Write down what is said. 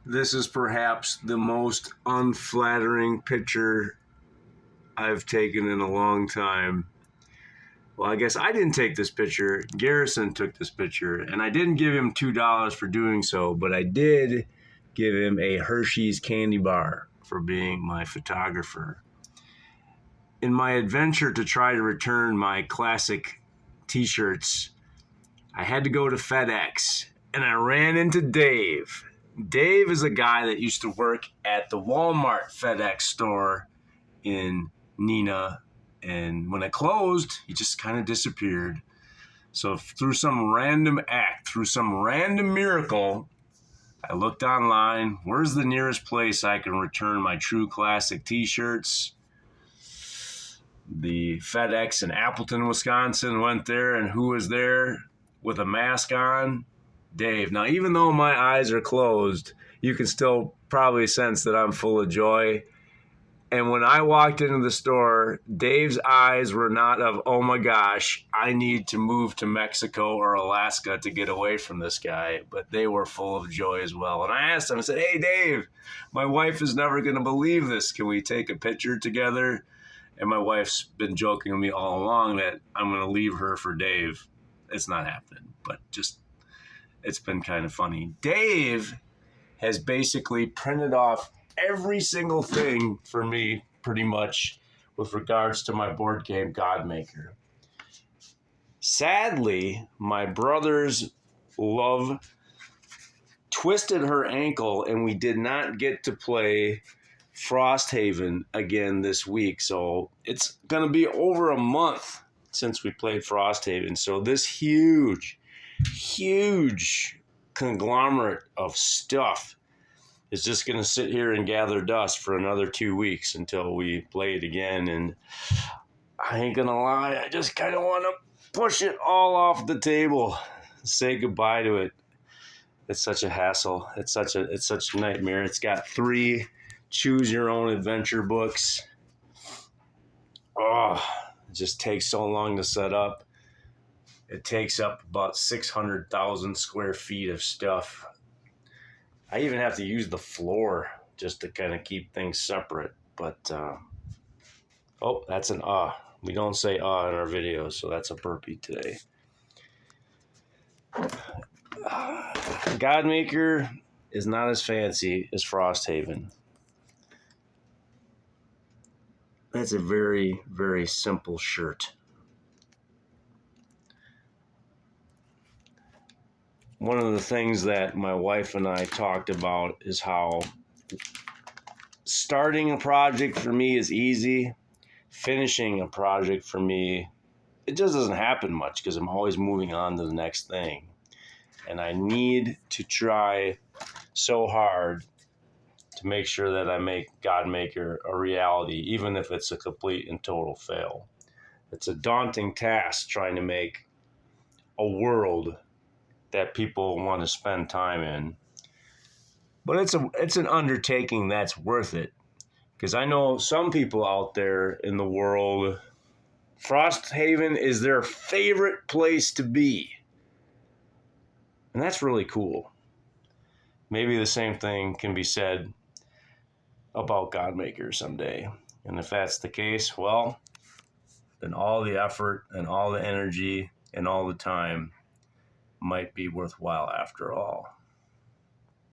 This is perhaps the most unflattering picture I've taken in a long time. Well, I guess I didn't take this picture. Garrison took this picture, and I didn't give him $2 for doing so, but I did give him a Hershey's candy bar for being my photographer. In my adventure to try to return my classic t-shirts, I had to go to FedEx, and I ran into Dave. Dave is a guy that used to work at the Walmart FedEx store in Neenah, and when it closed, he just kind of disappeared. So through some random act, through some random miracle, I looked online. Where's the nearest place I can return my True Classic t-shirts? The FedEx in Appleton, Wisconsin went there, and who was there with a mask on? Dave. Now, even though my eyes are closed, you can still probably sense that I'm full of joy. And when I walked into the store, Dave's eyes were not of, oh my gosh, I need to move to Mexico or Alaska to get away from this guy, but they were full of joy as well. And I asked him, I said, hey, Dave, my wife is never going to believe this. Can we take a picture together? And my wife's been joking with me all along that I'm going to leave her for Dave. It's not happening, but just it's been kind of funny. Dave has basically printed off every single thing for me, pretty much, with regards to my board game, Godmaker. Sadly, my brother's love twisted her ankle, and we did not get to play Frosthaven again this week. So it's going to be over a month since we played Frosthaven. So this huge conglomerate of stuff is just going to sit here and gather dust for another 2 weeks until we play it again. And I ain't going to lie, I just kind of want to push it all off the table, say goodbye to it. It's such a hassle. It's such a nightmare. It's got 3 choose your own adventure books. Oh, it just takes so long to set up. It takes up about 600,000 square feet of stuff. I even have to use the floor just to kind of keep things separate. But, oh, that's an We don't say in our videos, so that's a burpee today. Godmaker is not as fancy as Frosthaven. That's a very, very simple shirt. One of the things that my wife and I talked about is how starting a project for me is easy. Finishing a project for me, it just doesn't happen much because I'm always moving on to the next thing. And I need to try so hard to make sure that I make Godmaker a reality, even if it's a complete and total fail. It's a daunting task trying to make a world that people want to spend time in. But it's an undertaking that's worth it. Because I know some people out there in the world, Frosthaven is their favorite place to be. And that's really cool. Maybe the same thing can be said about Godmaker someday. And if that's the case, well, then all the effort and all the energy and all the time might be worthwhile after all.